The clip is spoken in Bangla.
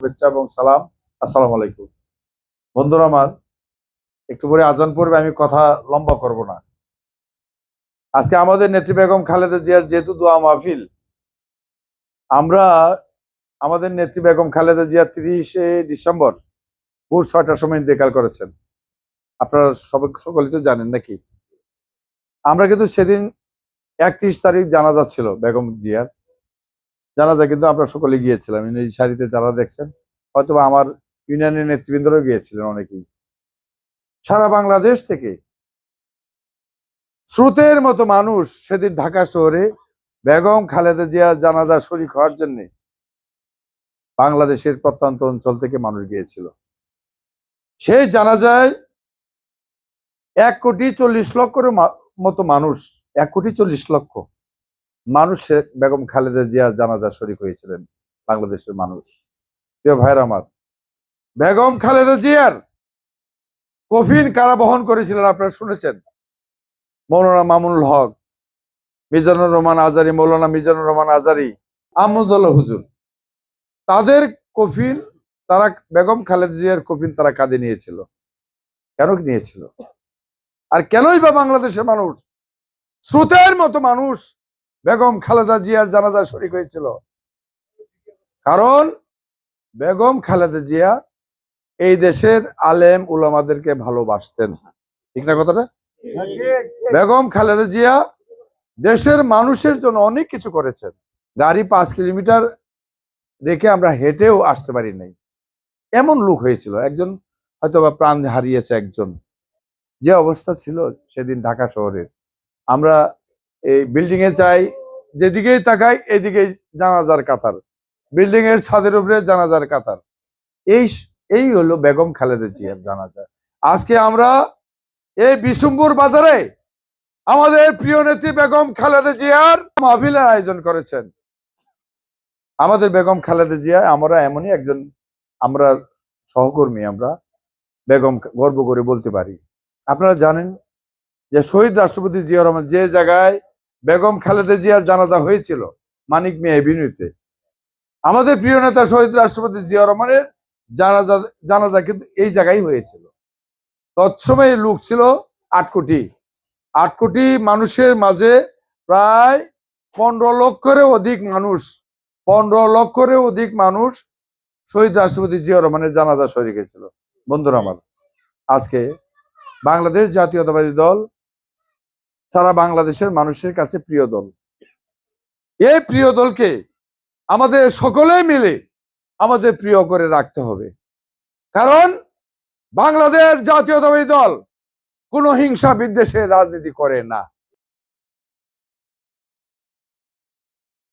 শুভেচ্ছা এবং সালাম। আসসালামু আলাইকুম। বন্ধুরা আমার, একটু পরে আজান পড়বে, আমি কথা লম্বা করব না। আজকে আমাদের নেত্রী বেগম খালেদা জিয়ার যেহেতু দোয়া মাহফিল, আমরা আমাদের নেত্রী বেগম খালেদা জিয়া 30শে ডিসেম্বর ভোর 6টার সময় ইন্তেকাল করেছেন। আপনারা সকলেই তো জানেন নাকি? আমরা কিন্তু সেদিন 31 তারিখ জানাজা ছিল বেগম জিয়ার জানাজা, কিন্তু আমরা সকলে গিয়েছিলাম। এই সারিতে যারা দেখছেন, হয়তো আমার ইউনিয়নের নেতৃবৃন্দরাও গিয়েছিলেন অনেকেই। সারা বাংলাদেশ থেকে স্রোতের মতো মানুষ সেদিন ঢাকা শহরে বেগম খালেদা জিয়া জানাজা শরীক হওয়ার জন্য বাংলাদেশের প্রত্যন্ত অঞ্চল থেকে মানুষ গিয়েছিল। সেই জানাজায় 1,40,00,000 মতো মানুষ, 1,40,00,000 মানুষ বেগম খালেদা জিয়া জানাজা শরীক হয়েছিলেন। বাংলাদেশের মানুষ, প্রিয় ভাইয়ের আমার, বেগম খালেদা জিয়ার কফিন কারা বহন করেছিলেন আপনারা শুনেছেন? মৌলানা মামুনুল হক, মিজানুর রহমান আজারি, মৌলানা মিজানুর রহমান আজারি, আহমদুল্লাহ হুজুর, তাদের কফিন, তারা বেগম খালেদা জিয়ার কফিন তারা কাঁধে নিয়েছিল। কেন নিয়েছিল? আর কেনই বা বাংলাদেশের মানুষ, স্রোতের মতো মানুষ বেগম খালেদা জিয়ার জানাজা শরীক হয়েছিল? কারণ বেগম খালেদা জিয়া এই দেশের আলেম উলামাদেরকে ভালোবাসতেন। ঠিক না কথাটা? বেগম খালেদা জিয়া দেশের মানুষের জন্য অনেক কিছু করেছেন। গাড়ি 5 কিলোমিটার রেখে আমরা হেঁটেও আসতে পারি নাই, এমন লোক হয়েছিল। একজন হয়তো বা প্রাণ হারিয়েছে একজন। যে অবস্থা ছিল সেদিন ঢাকা শহরের, আমরা এই বিল্ডিং এ চাই, যেদিকেই তাকাই এদিকেই জানাজার কাতার, বিল্ডিং এর ছাদের উপরে জানাজার কাতার। এই এই হলো বেগম খালেদা জিয়ার জানাজা। আজকে আমরা এই বিশুম্বুর বাজারে আমাদের প্রিয় নেত্রী বেগম খালেদা জিয়ার মাহফিলের আয়োজন করেছেন। আমাদের বেগম খালেদা জিয়া, আমরা এমনই একজন, আমরা সহকর্মী, আমরা বেগম গর্ব করে বলতে পারি। আপনারা জানেন যে শহীদ রাষ্ট্রপতি জিয়া রহমান যে জায়গায় বেগম খালেদা জিয়ার জানাজা হয়েছিল, মানিক মিয়া এভিনিউতে, আমাদের প্রিয় নেতা শহীদ রাষ্ট্রপতি জিয়া রহমানের জানাজা কিন্তু এই জায়গায় হয়েছিল। তৎসময় লোক ছিল 8 কোটি। 8 কোটি মানুষের মাঝে প্রায় 15 লক্ষেরও অধিক মানুষ, 15 লক্ষেরও অধিক মানুষ শহীদ রাষ্ট্রপতি জিয়া রহমানের জানাজা শরীক হয়েছিল। বন্ধুরা আমার, আজকে বাংলাদেশ জাতীয়তাবাদী দল সারা বাংলাদেশের মানুষের কাছে প্রিয় দল। এই প্রিয় দলকে আমাদের সকলেই মিলে আমাদের প্রিয় করে রাখতে হবে। কারণ বাংলাদেশ জাতীয়তাবাদী দল কোনো হিংসা বিদ্বেষের রাজনীতি করে না।